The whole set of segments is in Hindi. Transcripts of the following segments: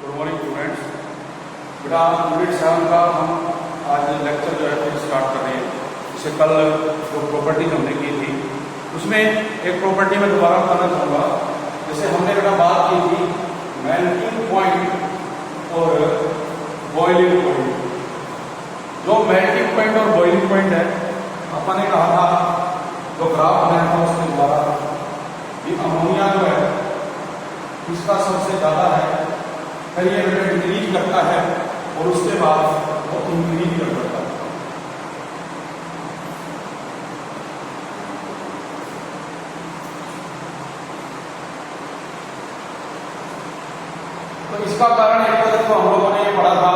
Good morning students. बेटा यूनिट 7 का हम आज लेक्चर जो है फिर स्टार्ट कर रहे हैं। जैसे कल जो प्रॉपर्टीज हमने की थी उसमें एक प्रॉपर्टी में दोबारा बताना चाहूँगा। जैसे हमने बेटा बात की थी मेल्टिंग पॉइंट और बॉइलिंग पॉइंट। जो मेल्टिंग पॉइंट और बॉइलिंग पॉइंट है अपन ने कहा था, जो ग्राफ बनाया था उसके द्वारा कि अमोनिया जो है इसका सबसे ज़्यादा है, फिर ये बेटा डिक्रीज करता है और उसके बाद वो इंक्रीज कर देता है। तो इसका कारण एक तरह तो हम लोगों ने ये पढ़ा था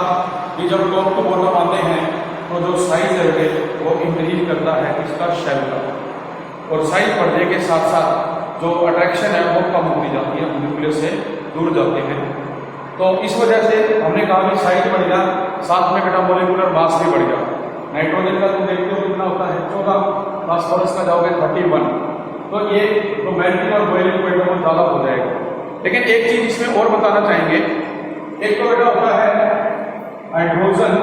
कि जब टॉप टू बॉटम आते हैं तो जो साइज है बेटे वो इंक्रीज करता है इसका शेल का, और साइज बढ़ने के साथ साथ जो अट्रैक्शन है वो कम होती जाती है, न्यूक्लियस से दूर जाते हैं। तो इस वजह से हमने कहा कि साइज बढ़ गया, साथ में बेटा मोलिकुलर मास भी बढ़ गया। नाइट्रोजन का तुम देखते हो कितना होता है 14, फास्फोरस का जाओगे 31। तो ये तो मेल्टिंग और बॉइलिंग पॉइंट बहुत ज़्यादा हो जाएगा। लेकिन एक चीज इसमें और बताना चाहेंगे, एक तो बेटा होता है हाइड्रोजन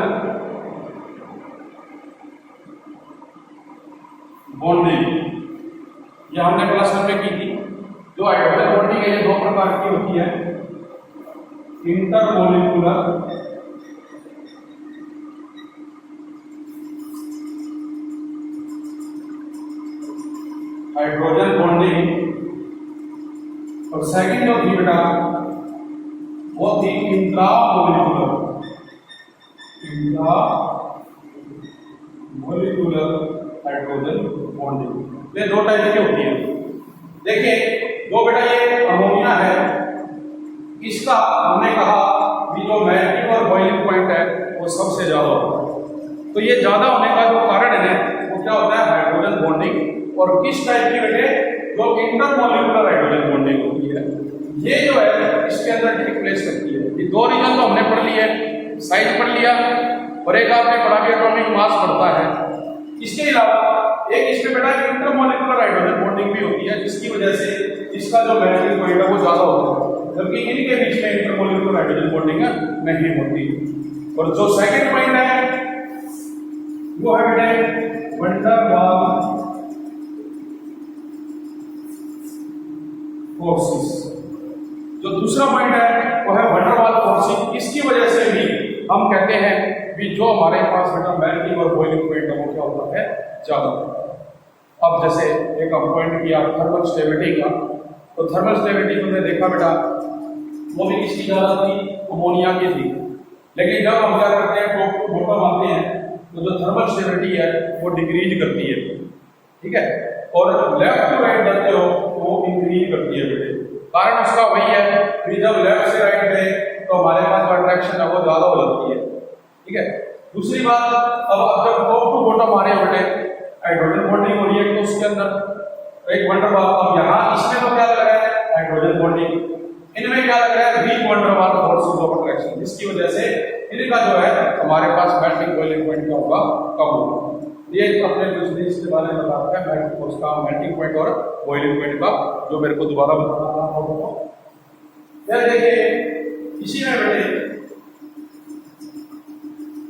बॉन्डिंग, ये हमने क्लास 1 में की थी। जो हाइड्रोजन बॉन्डिंग है ये दो प्रकार की होती है, इंटरमोलिकुलर हाइड्रोजन बॉन्डिंग, और सेकंड जो थी बेटा वो थी इंट्रामोलिकुलर हाइड्रोजन बॉन्डिंग। ये दो टाइप की होती है। देखिए जो बेटा ये अमोनिया है इसका हमने कहा कि जो मेल्टिंग और बॉइलिंग पॉइंट है वो सबसे ज्यादा होता है। तो ये ज्यादा होने का जो कारण है वो क्या होता है, हाइड्रोजन बॉन्डिंग। और किस टाइप की बेटे, जो इंटरमोलिकुलर हाइड्रोजन बॉन्डिंग होती है, ये जो है इसके अंदर टेक प्लेस करती है। ये दो रीजन तो हमने पढ़ लिए, साइज पढ़ लिया और एक आपने पढ़ा कि एटॉमिक मास बढ़ता है। इसके अलावा एक इसमें बेटा इंटरमोलिकुलर हाइड्रोजन बॉन्डिंग भी होती है, जिसकी वजह से इसका जो मेल्टिंग पॉइंट है वो ज्यादा होता है, जबकि इनके बीच में इंटरमोलिकुलर हाइड्रोजन बॉन्डिंग नहीं होती। और जो सेकंड पॉइंट है वो है बेटे वैन डर वाल्स फोर्सेस। जो दूसरा पॉइंट है वो है वैन डर वाल्स फोर्सेस। इसकी वजह से भी हम कहते हैं कि जो हमारे पास बेटा मेल्टिंग और बॉइलिंग पॉइंट है वो क्या होता है, ज्यादा। अब जैसे एक पॉइंट किया थर्मल स्टेबिलिटी का, तो थर्मल स्टेबिलिटी हमने देखा बेटा वो भी किसकी ज्यादा थी, अमोनिया की थी। लेकिन जब हम क्या करते हैं टॉप टू बॉटम आते हैं तो जो थर्मल स्टेबिलिटी है वो डिक्रीज करती है, ठीक है, और लेफ्ट टू राइट जाते हो तो वो इंक्रीज करती है बेटे। कारण उसका वही है कि जब लेफ्ट से राइट गए तो हमारे पास जो अट्रैक्शन है वो ज्यादा हो जाती है, ठीक है। दूसरी बात, अब जब टॉप टू बॉटम आ रहे हैं बेटे हाइड्रोजन बॉन्डिंग हो रही है तो उसके अंदर एक वंडर वाल, अब यहाँ इसमें तो क्या लग रहा है हाइड्रोजन बॉन्डिंग, इनमें क्या लग रहा है weak van der Waals forces of attraction, जिसकी वजह से इनका जो है हमारे पास मेल्टिंग बॉइलिंग पॉइंट क्या होगा, कम होगा। ये अपने कुछ दिन इसके बारे में बताते हैं मेल्टिंग फोर्स का, मेल्टिंग पॉइंट और बॉइलिंग पॉइंट का, जो मेरे को दोबारा बताना था आपको। फिर देखिए इसी में बेटे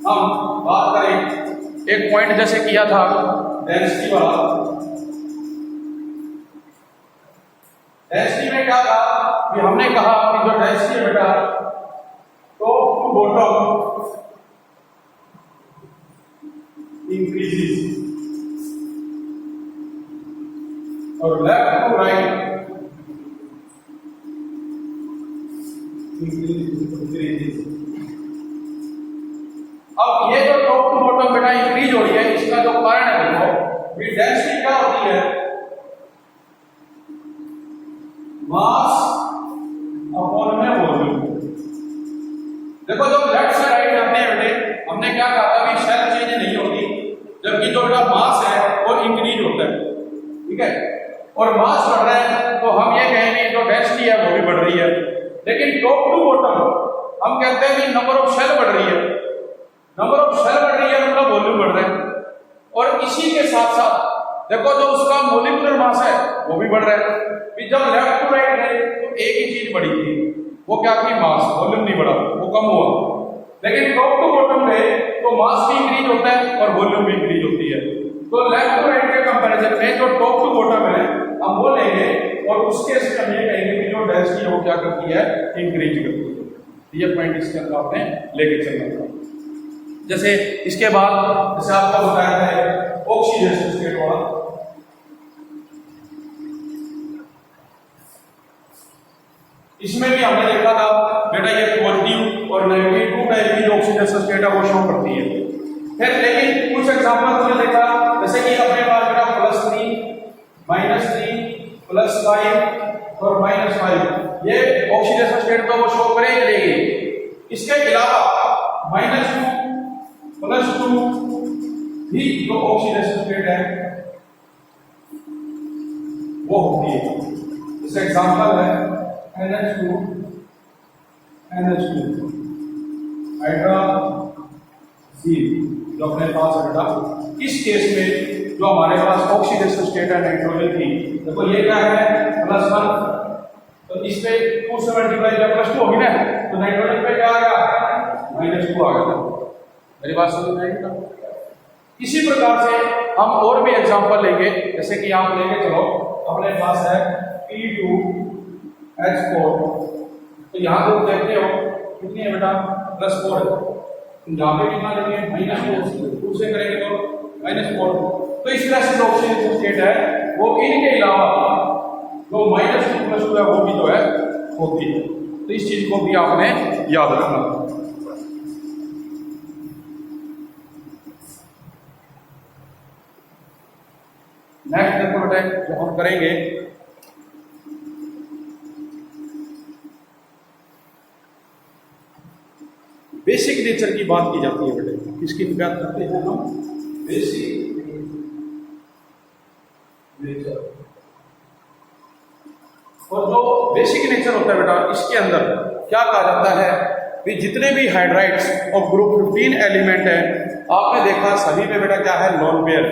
हम बात करें एक पॉइंट जैसे किया था डेंसिटी वाला। डेंसिटी में क्या था कि हमने कहा कि जो डेंसिटी है बेटा टॉप टू बॉटम इंक्रीजेस और लेफ्ट टू राइट इंक्रीजेस। अब ये जो टॉप टू बॉटम बेटा इंक्रीज हो रही है, इसका जो कारण है देखो, ये डेंसिटी क्या होती है, मास अपॉन में वॉल्यूम। देखो जब लेफ्ट से राइट जाते हैं बेटे हमने क्या कहा था कि शेल चेंज नहीं होती, जबकि जो बेटा मास है वो इंक्रीज होता है, ठीक है, और मास बढ़ रहा है तो हम ये कहेंगे जो डेंसिटी है वो भी बढ़ रही है। लेकिन टॉप टू बॉटम हम कहते हैं कि नंबर ऑफ शेल बढ़ रही है, नंबर ऑफ शेल बढ़ रही है मतलब वॉल्यूम बढ़ रहा है। और इसी के साथ साथ देखो जो उसका मोलिकुलर मास है वो भी बढ़ रहा है। जब लेफ्ट टू राइट गए तो एक ही चीज बढ़ी थी, वो क्या थी, मास, वॉल्यूम नहीं बढ़ा, वो कम हुआ। लेकिन टॉप टू बॉटम गए तो मास भी इंक्रीज होता है और वॉल्यूम भी इंक्रीज होती है। तो लेफ्ट टू राइट के कंपैरिजन में जो टॉप टू बॉटम है हम वो लेंगे और उसके इसमें हम ये कहेंगे कि जो डेंसिटी है वो क्या करती है, इंक्रीज करती है। ये पॉइंट इसके अंदर आपने लेके चलना था। जैसे इसके बाद जैसे आपको बताया है ऑक्सीडेशन स्टेट वाला, इसमें भी हमने देखा था बेटा ये पॉजिटिव और नेगेटिव टू टाइप की ऑक्सीडेशन स्टेट है वो शो करती है। फिर लेकिन कुछ एग्जांपल हमने देखा जैसे कि अपने पास बेटा +3 -3 +5 और -5 ये ऑक्सीडेशन स्टेट को वो शो करेगी। इसके अलावा -2 +2 भी जो ऑक्सीडेशन स्टेट है वो होती है। इसका एग्जांपल है NH2 हाइड्रोजीन जो अपने पास है बेटा। इस केस में जो हमारे पास ऑक्सीडेशन स्टेट है नाइट्रोजन की, देखो ये क्या है +1, तो इस पे 2 से मल्टीप्लाई किया +2 होगी ना, तो नाइट्रोजन पे क्या आएगा -2 आ गया। मेरी बात समझ में आएगी ना? इसी प्रकार से हम और भी एग्जांपल लेंगे, जैसे कि आप लेके चलो अपने पास है P2H4, तो यहाँ पे देखते हो कितनी है बेटा +4 है, यहाँ पे कितना लेंगे -2 से करेंगे तो -4। तो इस तरह से जो ऑक्सीडेशन स्टेट है वो इनके अलावा जो -2 +2 है वो भी जो है होती है। तो इस चीज को भी आपने याद रखना। नेक्स्ट देखो बेटा जो हम करेंगे बेसिक नेचर की बात की जाती है बेटे। किसकी बात करते हैं हम, बेसिक नेचर। और जो बेसिक नेचर होता है बेटा इसके अंदर क्या कहा जाता है कि जितने भी हाइड्राइड्स और ग्रुप 15 एलिमेंट है आपने देखा सभी में बेटा क्या है लोन पेयर,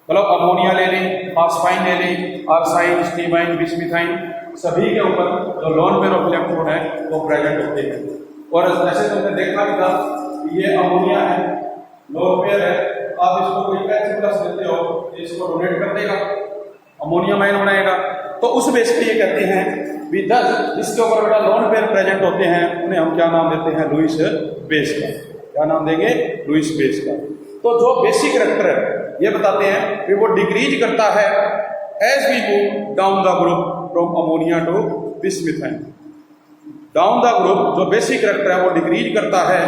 मतलब अमोनिया ले लें, फास्फाइन ले लें, आर्साइन, स्टीबाइन, बिस्मिथाइन, सभी के ऊपर जो लोन पेयर ऑफ इलेक्ट्रॉन है वो प्रेजेंट होते हैं। और जैसे तुमने देखा भी था ये अमोनिया है, लोन पेयर है, आप इसको कोई प्लस देते हो इसको डोनेट कर देगा, अमोनियम आयन बनाएगा। तो उस बेस पे ये कहते हैं भी 10 जिसके ऊपर बेटा लोन पेयर प्रेजेंट होते हैं उन्हें हम क्या नाम देते हैं, लुईस बेस का। क्या नाम देंगे, लुईस बेस का। तो जो बेसिक कैरेक्टर है ये बताते हैं कि वो डिक्रीज करता है as we move down the group from ammonia to bismuthine. Down the group जो बेसिक कैरेक्टर है वो डिक्रीज करता है,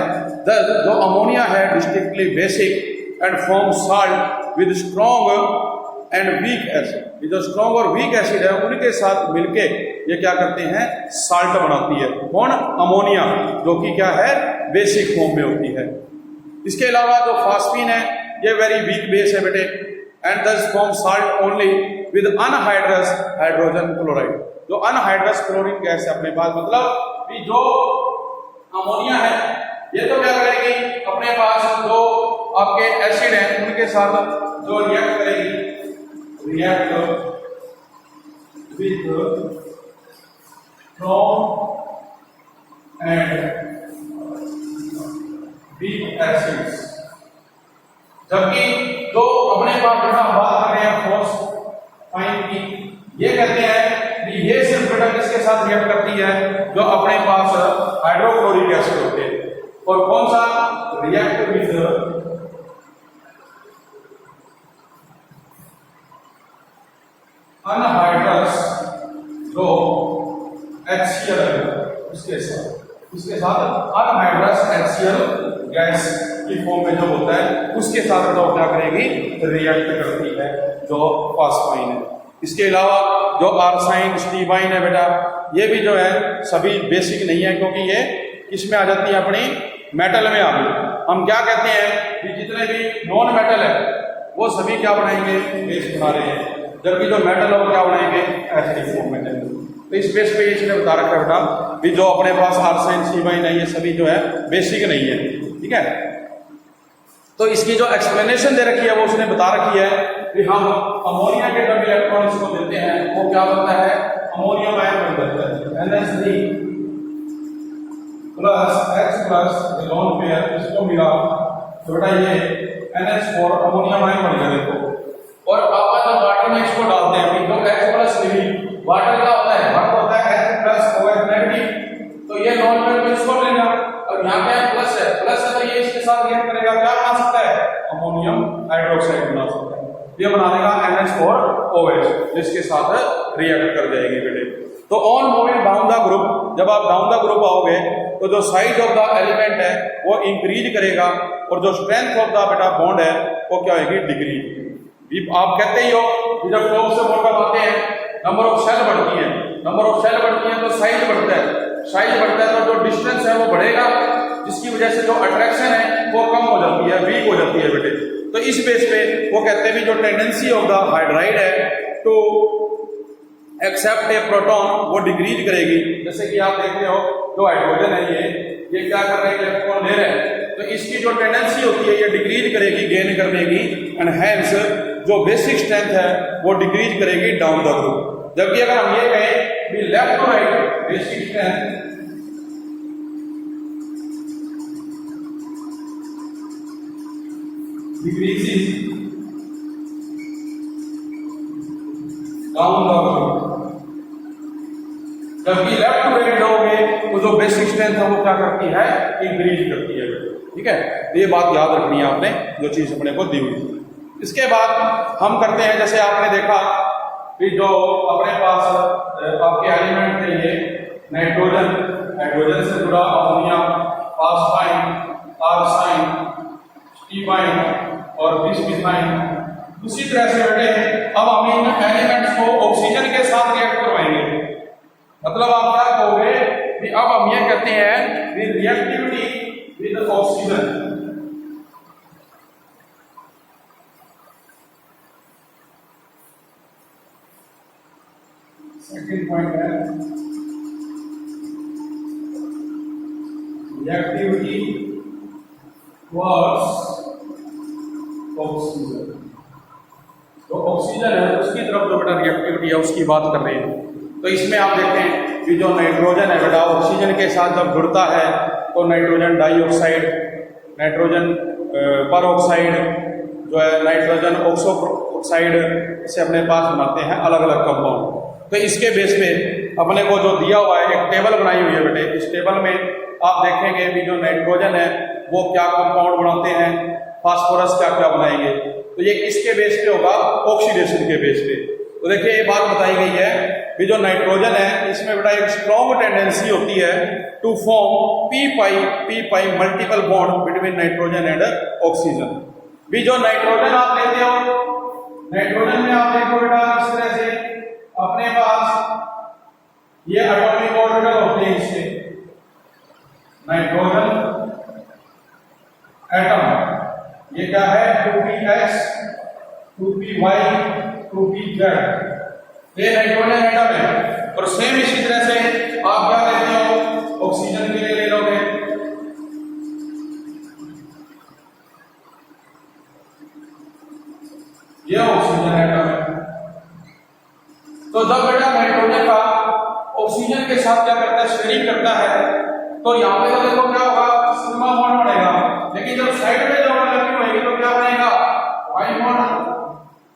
जो अमोनिया है distinctly basic and form salt with strong and weak acid. जो स्ट्रॉन्ग और वीक एसिड है उनके साथ मिलके ये क्या करते हैं, साल्ट बनाती है। कौन, अमोनिया, जो कि क्या है बेसिक फॉर्म में होती है। इसके अलावा जो फास्फीन है ये वेरी वीक बेस है बेटे एंड दस form salt only with anhydrous hydrogen chloride. जो अनहाइड्रस क्लोरीन गैस है अपने पास, मतलब कि जो अमोनिया है ये तो क्या करेगी अपने पास जो आपके एसिड है उनके साथ जो रिएक्ट करेगी, react with strong and weak acids. जबकि जो अपने पास बेटा बात कर रहे हैं फोर्स फाइन की, ये कहते हैं कि ये सिर्फ बेटा किसके साथ रिएक्ट करती है, जो अपने पास हाइड्रोक्लोरिक एसिड होते हैं। और कौन सा, रिएक्ट विद अनहाइड्रस जो HCl है उसके साथ अनहाइड्रस HCl गैस की फॉर्म में जो होता है उसके साथ तो क्या करेगी, रिएक्ट करती है जो फास्फाइन है। इसके अलावा जो आर्साइन, स्टीबाइन है बेटा ये भी जो है सभी बेसिक नहीं है, क्योंकि ये किसमें आ जाती है, अपनी मेटल में आ गई। हम क्या कहते हैं कि जितने भी नॉन मेटल है वो सभी क्या बनाएंगे, बेस बना रहे हैं, जबकि जो मेटल है वो क्या बनाएंगे, एसिडिक फॉर्म में। तो इस बेस पे इसने बता रखा है बेटा कि जो अपने पास आर्साइन, स्टीबाइन है ये सभी जो है बेसिक नहीं है, ठीक है। तो इसकी जो एक्सप्लेनेशन दे रखी है वो उसने बता रखी है कि हम अमोनिया के जब इलेक्ट्रॉन इसको देते हैं वो क्या बनता है, अमोनियम आयन बन जाता है NH3 plus H plus lone pair इसको मिला तो बेटा ये NH4 अमोनियम आयन बन गया देखो। और आप जब वाटर में इसको डालते हैं तो H प्लस मिली, वाटर क्या होता है, वाटर होता है H प्लस OH नेगेटिव, तो ये लोन पेयर में इसको लेना। अब यहाँ पे प्लस है तो ये इसके साथ रिएक्ट करेगा, क्या बना सकता है, अमोनियम हाइड्रोक्साइड बना सकता है, ये बना देगा NH4OH जिसके साथ रिएक्ट कर जाएगी बेटे। तो on moving down the group, जब आप डाउन द ग्रुप आओगे तो जो साइज ऑफ द एलिमेंट है वो इंक्रीज करेगा और जो स्ट्रेंथ ऑफ द बेटा बॉन्ड है वो क्या होगी, डिक्रीज। आप कहते ही हो कि जब टॉप से बॉटम आते हैं नंबर ऑफ सेल बढ़ती है, नंबर ऑफ सेल बढ़ती है तो साइज बढ़ता है, साइज बढ़ता है तो जो डिस्टेंस है वो बढ़ेगा, जिसकी वजह से जो अट्रैक्शन है वो कम हो जाती है, वीक हो जाती है बेटे। तो इस बेस पे वो कहते हैं भी जो टेंडेंसी ऑफ द हाइड्राइड है टू एक्सेप्ट ए प्रोटॉन वो डिक्रीज करेगी। जैसे कि आप देख रहे हो जो हाइड्रोजन है ये क्या कर रहे हैं, इलेक्ट्रॉन ले रहे हैं, तो इसकी जो टेंडेंसी होती है ये डिक्रीज करेगी, गेन करने की, एंड हेंस जो बेसिक स्ट्रेंथ है वो डिक्रीज करेगी डाउन द ग्रुप। जबकि अगर हम ये कहें कि left to right basic strength decreasing down the group, जबकि लेफ्ट टू राइट जाओगे तो जो बेसिक स्ट्रेंथ है वो क्या करती है, इंक्रीज करती है। ठीक है, तो ये बात याद रखनी है आपने, जो चीज अपने को दी हुई। इसके बाद हम करते हैं, जैसे आपने देखा कि जो अपने पास आपके एलिमेंट थे ये नाइट्रोजन, हाइड्रोजन से जुड़ा अमोनिया, फास्फाइन, आर्साइन, स्टीबाइन और बिसमिथाइन। उसी तरह से बेटे अब हम इन एलिमेंट्स को ऑक्सीजन के साथ रिएक्ट करवाएंगे। मतलब आप क्या कहोगे कि अब हम ये कहते हैं कि reactivity with oxygen. Second point है रिएक्टिविटी वर्स ऑक्सीजन। तो ऑक्सीजन है उसकी तरफ जो बेटा रिएक्टिविटी है उसकी बात कर रहे हैं। तो इसमें आप देखें कि जो नाइट्रोजन है बेटा ऑक्सीजन के साथ जब जुड़ता है तो नाइट्रोजन डाइऑक्साइड, नाइट्रोजन परऑक्साइड जो है, नाइट्रोजन ऑक्सोऑक्साइड से अपने पास बनाते हैं अलग अलग कंपाउंड। तो इसके बेस पे अपने को जो दिया हुआ है एक टेबल बनाई हुई है बेटे। इस टेबल में आप देखेंगे कि जो नाइट्रोजन है वो क्या कंपाउंड बनाते हैं, फास्फोरस क्या क्या बनाएंगे। तो ये किसके बेस पे होगा, ऑक्सीडेशन के बेस पे। तो देखिए ये बात बताई गई है कि जो नाइट्रोजन है इसमें बेटा एक स्ट्रॉन्ग टेंडेंसी होती है to form P pi multiple bond between nitrogen and oxygen. भी जो नाइट्रोजन आप लेते हो, नाइट्रोजन में आप देखो बेटा इस तरह से अपने पास ये एटॉमिक ऑर्बिटल होते हैं इसके, नाइट्रोजन एटम ये क्या है 2px 2py 2pz, ये नाइट्रोजन एटम है। और सेम इसी तरह से आप क्या लेते हो, ऑक्सीजन के लिए ले लोगे, ये ऑक्सीजन एटम है। तो जब बेटा नाइट्रोजन का ऑक्सीजन के साथ क्या करता है, शेयरिंग करता है, तो यहाँ पे देखो क्या होगा, सिग्मा बॉन्ड बनेगा। लेकिन जब साइड में जो लगी होगी तो क्या बनेगा, पाई बॉन्ड।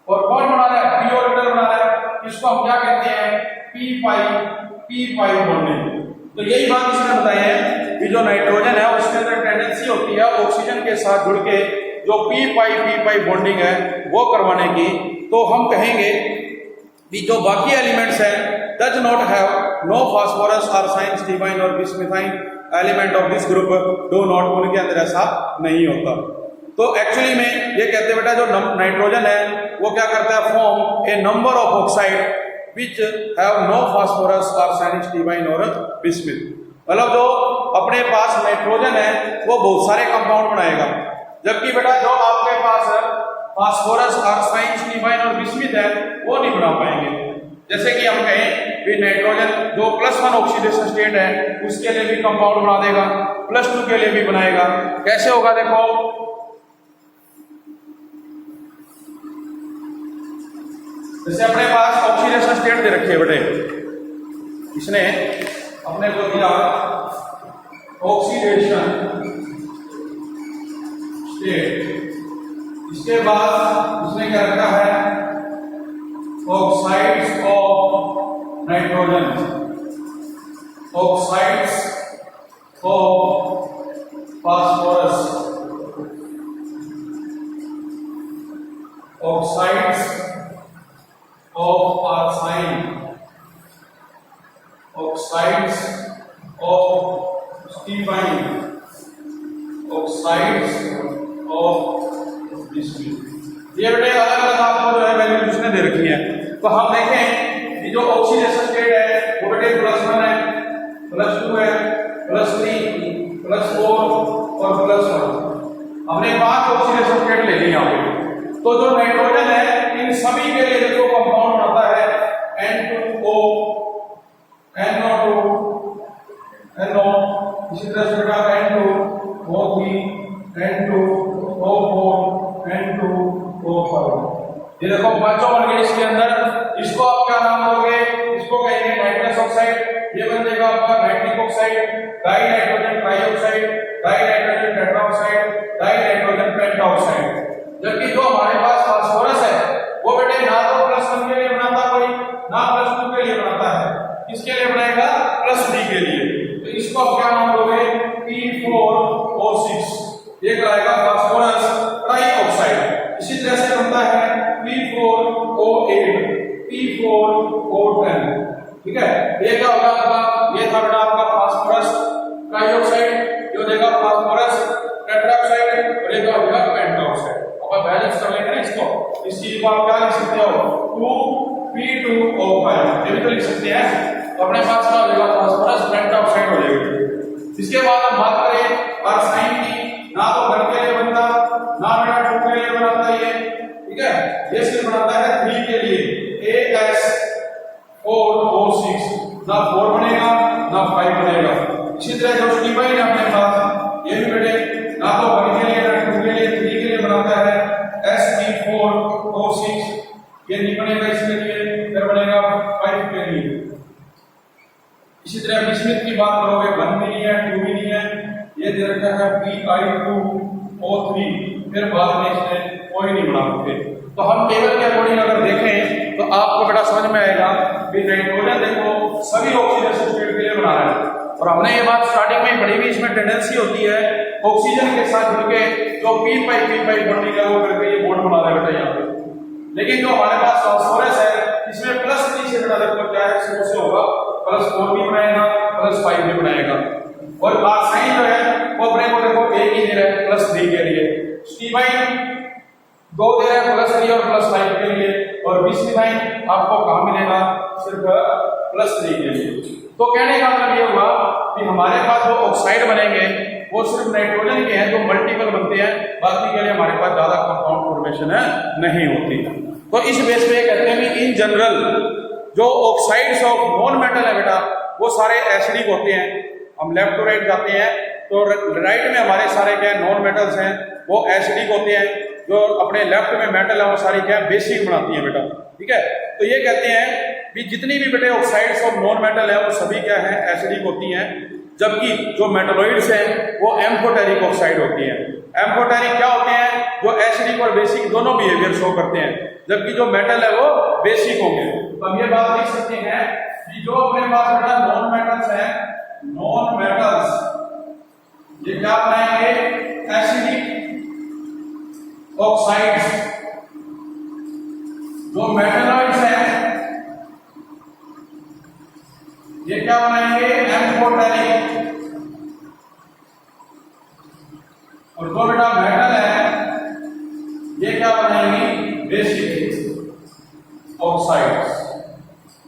और कौन बना रहा है, पी ऑर्बिटल बना रहा है। इसको हम क्या कहते हैं, पी पाई बॉन्डिंग। तो यही बात इसने बताई है कि जो नाइट्रोजन है उसके अंदर टेंडेंसी होती है ऑक्सीजन के साथ जुड़ के जो पी पाई बॉन्डिंग है वो करवाने की। तो हम कहेंगे कि जो बाकी एलिमेंट्स हैं does not have no phosphorus arsine stibine और bismuthine element of this group do not, उनके अंदर ऐसा नहीं होता। तो एक्चुअली में ये कहते हैं बेटा जो नाइट्रोजन है वो क्या करता है, form a number of oxide which have no phosphorus arsenic stibine और बिस्मिथ। मतलब जो अपने पास नाइट्रोजन है वो बहुत सारे कंपाउंड बनाएगा, जबकि बेटा जो आपके पास फास्फोरस आर्साइन स्टीबाइन और बिस्मिथ है वो नहीं बना पाएंगे। जैसे कि हम कहें कि नाइट्रोजन जो +1 ऑक्सीडेशन स्टेट है उसके लिए भी कंपाउंड बना देगा, +2 के लिए भी बनाएगा। कैसे होगा देखो, जैसे अपने पास ऑक्सीडेशन स्टेट दे रखे बेटे, इसने अपने को दिया ऑक्सीडेशन स्टेट। इसके बाद उसने क्या रखा है, oxides of nitrogen, oxides of phosphorus, oxides of arsine, oxides of stibine, oxides of bismuth. ये बेटे अलग अलग आपको जो है वैल्यू उसने दे रखी है। तो हम देखें कि जो ऑक्सीडेशन स्टेट है वो बेटे +1 है, +2 है, +3, +4 और +1। हमने 5 ऑक्सीडेशन स्टेट ले ली यहाँ पे। तो जो नाइट्रोजन है इन सभी के लिए देखो कंपाउंड बनता है N2O, NO2, NO, इसी तरह से बेटा N2O3, N2O4, N2O5। ये देखो पांचों बन गए इसके अंदर। इसको आप क्या नाम दोगे, इसको कहेंगे नाइट्रस ऑक्साइड। ये बन जाएगा आपका nitric oxide, die nitrogen trioxide, die nitrogen tetroxide, die nitrogen pentoxide. जबकि जो हमारे पास फास्फोरस है वो बेटे ना तो +1 के लिए बनाता कोई, ना +2 के लिए बनाता है, किसके लिए बनाएगा, +3 के लिए। तो इसको आप क्या नाम दोगे, P4O6। ये कराएगा फास्फोरस ट्राइऑक्साइड। इसी तरह से बनता है P4O8, P4O10। ठीक है, ये क्या होगा आपका, ये था बेटा आपका फास्फोरस ट्राइऑक्साइड, जो देगा फास्फोरस टेट्राऑक्साइड और ये क्या होगा पेंटाऑक्साइड। अब बैलेंस कर लेंगे ना इसको। इस चीज को आप क्या लिख सकते हो, 2P2O5, ये भी तो लिख सकते हैं। तो अपने पास क्या हो जाएगा, फास्फोरस पेंटाऑक्साइड हो जाएगा। इसके बाद हम बात करें आर्साइन की, ना तो 1 के लिए बनता, ना बेटा 2 के लिए बनाता ये। ठीक है, ये सिर्फ बनाता है 3 के लिए, AS4O6। ना 4 बनेगा ना 5 बनेगा। इसी तरह जो स्टीफाइन है अपने पास, ये भी बेटे ना तो 1 के लिए ना 2 के लिए, 3 के लिए बनाता है Sp4O6। ये नहीं बनेगा इसके लिए, फिर बनेगा 5 के लिए। इसी तरह बिस्मिथ की बात करोगे, 1 भी नहीं है, 2 भी नहीं है, ये दे रखा है Pi2O3, फिर बाद में इसने कोई नहीं बना सकते। तो हम टेबल के अकॉर्डिंग अगर देखें तो आपको बेटा समझ में आएगा कि नाइट्रोजन देखो सभी ऑक्सीडेशन स्टेट के लिए बना रहा है। और हमने ये बात स्टार्टिंग में पढ़ी भी, इसमें टेंडेंसी होती है ऑक्सीजन के साथ जुड़के जो P5 बॉन्डिंग है वो करके ये बॉन्ड बना रहा है बेटा यहाँ पे। लेकिन जो हमारे पास फास्फोरस है इसमें +3 से बेटा देखो क्या है, से होगा +4 भी बनाएगा, +5 भी बनाएगा। और आर्साइन जो है वो अपने को देखो एक ही दे रहा है +3 के लिए, स्टीफाइन 2 दे रहा है +3 और +5 के लिए, और बिस्मिथाइन आपको कहाँ मिलेगा, सिर्फ +3 के लिए। तो कहने का मतलब ये हुआ कि हमारे पास जो ऑक्साइड बनेंगे वो सिर्फ नाइट्रोजन के हैं, जो मल्टीपल बनते हैं, बाकी के लिए हमारे पास ज्यादा कंपाउंड फॉर्मेशन नहीं होती। तो इस बेस पे कहते हैं कि इन जनरल जो ऑक्साइड्स ऑफ नॉन मेटल है बेटा वो सारे एसिडिक होते हैं। हम लेफ्ट टू राइट जाते हैं तो राइट में हमारे सारे क्या नॉन मेटल्स हैं वो एसिडिक होते हैं, जो अपने लेफ्ट में मेटल है वो सारी क्या बेसिक बनाती है बेटा। ठीक है, तो ये कहते हैं कि जितनी भी बेटे ऑक्साइड्स ऑफ नॉन मेटल है वो सभी क्या है, एसिडिक होती हैं। जबकि जो मेटलॉइड्स हैं वो एम्फोटेरिक ऑक्साइड होती हैं। एम्फोटेरिक क्या होते हैं, जो एसिडिक और बेसिक दोनों बिहेवियर शो करते हैं, जबकि जो मेटल है वो बेसिक होंगे। तो हम ये बात लिख सकते हैं कि जो अपने पास बेटा नॉन मेटल्स हैं, नॉन मेटल्स ये क्या बनाएंगे, एसिडिक ऑक्साइड्स। जो मेटलॉइड्स हैं ये क्या बनाएंगे, एम्फोटेरिक। और जो बेटा मेटल है ये क्या बनाएंगे, बेसिक ऑक्साइड्स।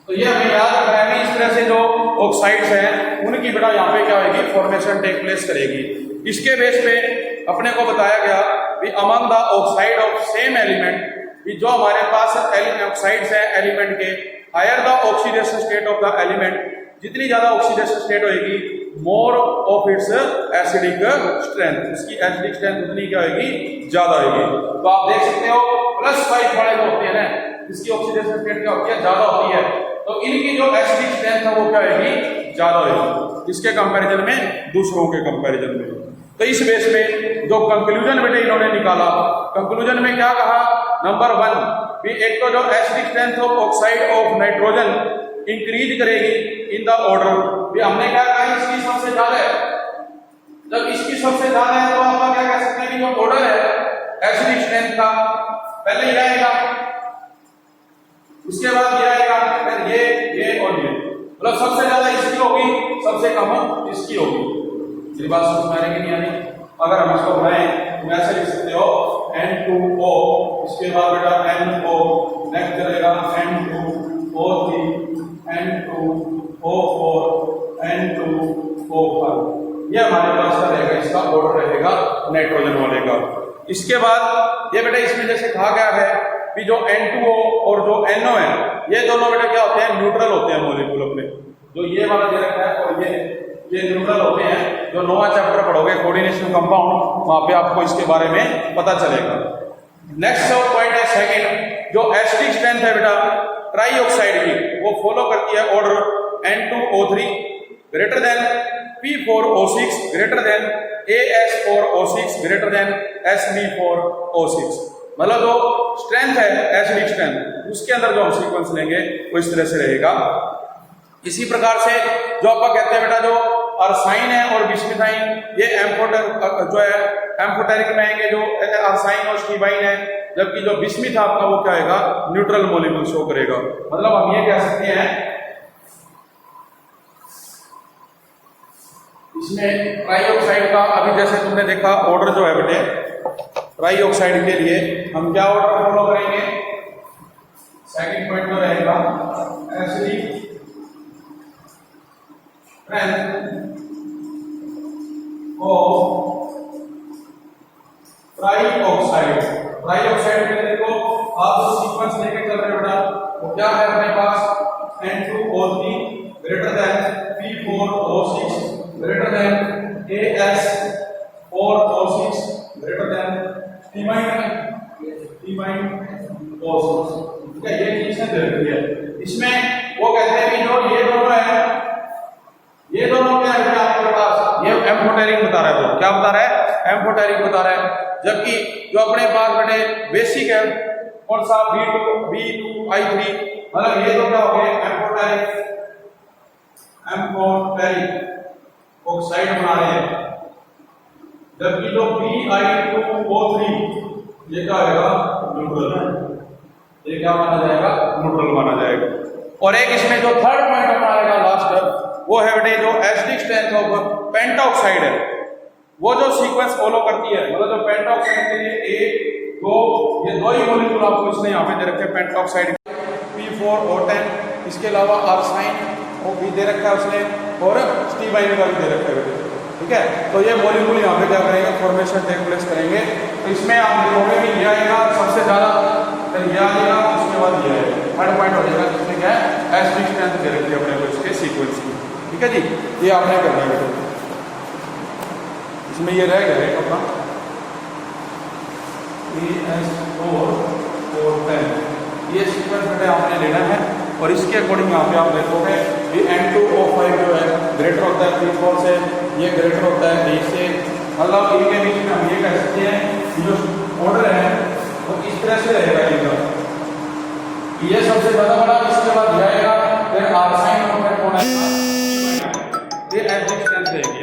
तो ये हमें याद रखना है कि इस तरह से जो ऑक्साइड्स हैं उनकी बेटा यहाँ पे क्या होगी, फॉर्मेशन टेक प्लेस करेगी। इसके बेस पे अपने को बताया गया कि among the oxide of same element, कि जो हमारे पास ऑक्साइड्स हैं एलिमेंट के, higher the oxidation state of the element, जितनी ज्यादा ऑक्सीडेशन स्टेट होगी more of its acidic strength, उसकी एसिडिक स्ट्रेंथ उतनी क्या होगी, ज्यादा होगी। तो आप देख सकते हो +5 वाले जो होते हैं ना, इसकी ऑक्सीडेशन स्टेट क्या होती है, ज्यादा होती है, तो इनकी जो एसिडिक स्ट्रेंथ है वो क्या होगी, ज्यादा होगी। किसके कंपैरिजन में? दूसरों के कंपैरिजन में। तो इस बेस में जो कंक्लूजन बेटे इन्होंने निकाला, कंक्लूजन में क्या कहा? नंबर 1 भी एक तो जो acidic strength of oxide of nitrogen increase करेगी इन द ऑर्डर। भी हमने क्या कहा? इसकी सबसे ज्यादा है। जब इसकी सबसे ज्यादा है तो आप क्या कह सकते हैं कि जो ऑर्डर है एसिडिक स्ट्रेंथ का पहले ही रहेगा, उसके बाद ये आएगा, फिर ये और ये, मतलब सबसे ज्यादा इसकी होगी, सबसे कम इसकी होगी। मेरी बात समझ में आ रही कि नहीं आ रही? अगर हम इसको बनाएं तो ऐसे लिख सकते हो N2O, इसके बाद बेटा NO, नेक्स्ट चलेगा N2O3, N2O4, N2O5। ये हमारे पास का रहेगा, इसका ऑर्डर रहेगा नाइट्रोजन वाले का। इसके बाद ये बेटा इसमें जैसे कहा गया है कि जो N2O और जो NO है, ये दोनों बेटा क्या होते हैं? न्यूट्रल होते हैं मॉलिक्यूल अपने। जो ये वाला दे रखा है और ये न्यूट्रल होते हैं। जो 9वां चैप्टर पढ़ोगे कोऑर्डिनेशन कंपाउंड, वहां पे आपको इसके बारे में पता चलेगा। नेक्स्ट पॉइंट है सेकंड, जो एसिडिक स्ट्रेंथ है बेटा ट्राई ऑक्साइड की, वो फॉलो करती है order N2O3 greater than P4O6 greater than AS4O6 greater than Sb4O6। मतलब जो स्ट्रेंथ है एसिडिक स्ट्रेंथ, उसके अंदर जो हम सीक्वेंस लेंगे वो इस तरह से रहेगा। इसी प्रकार से जो आपका कहते हैं बेटा जो अरसाइन है और बिस्मिथाइन, ये एम्फोटेरिक में आएंगे। जो अरसाइन और स्टीबाइन है, जबकि जो बिस्मिथ आपका वो क्या आएगा? न्यूट्रल मॉलिक्यूल शो करेगा। मतलब हम ये कह सकते हैं इसमें ट्राईऑक्साइड का, अभी जैसे तुमने देखा ऑर्डर जो है बेटे ट्राईऑक्साइड के लिए हम क्या ऑर्डर फॉलो करेंगे? सेकंड पॉइंट में रहेगा एसिडिक ट्राईऑक्साइड। ट्राईऑक्साइड में देखो आप जो सीक्वेंस लेके चल रहे हो बेटा, वो क्या है अपने पास? N2O3 greater than P4O6 greater than AS4O6 greater than T-O6। ठीक है, ये चीज दे रखी है। इसमें वो कहते हैं कि जो ये दोनों है, ये दोनों क्या है आपके पास? ये एम्फोटेरिक बता रहा है। तो क्या बता रहा है? एम्फोटेरिक बता रहा है। जबकि जो अपने पास बेटे बेसिक है कौन सा? B2I3, मतलब ये तो क्या हो गए? एम्फोटेरिक ऑक्साइड बना रहे हैं। जबकि जो Bi2O3 ये क्या होगा? न्यूट्रल। ये क्या माना जाएगा? न्यूट्रल माना जाएगा। और एक इसमें जो थर्ड पॉइंट अपना आएगा लास्ट, वो है बेटे जो एसिडिक स्ट्रेंथ ऑफ पेंटाऑक्साइड है, वो जो सीक्वेंस फॉलो करती है। मतलब जो पेंटाऑक्साइड के लिए 1, 2, ये दो ही मॉलिक्यूल आपको इसने यहाँ पे दे रखे हैं पेंटाऑक्साइड, P4O10, इसके अलावा अरसाइन वो भी दे रखा है उसने, और स्टीबाइन का भी दे रखा है। ठीक है, तो ये मॉलिक्यूल यहाँ पे क्या करेंगे? फॉर्मेशन टेक प्लेस करेंगे। तो इसमें आप देखोगे कि ये आएगा सबसे ज्यादा, फिर ये आएगा, उसके बाद ये आएगा। थर्ड पॉइंट हो जाएगा जिसमें क्या है? एसिडिक स्ट्रेंथ दे रखी है अपने को इसके सीक्वेंस की। ठीक है जी, ये आपने करना है बेटा। इसमें ये रह गया है अपना AS4O10, ये सीक्वेंस बेटे आपने लेना है। और इसके अकॉर्डिंग यहाँ पे आप देखोगे कि N2O5 जो है ग्रेटर होता है P4 से, ये ग्रेटर होता है A से। मतलब इनके बीच में हम ये कह सकते हैं कि जो ऑर्डर है वो इस तरह से रहेगा। ये सबसे ज्यादा बड़ा, इसके बाद जाएगा, फिर अरसाइन और फिर कौन आएगा? ये एसिडिक स्ट्रेंथ रहेगी।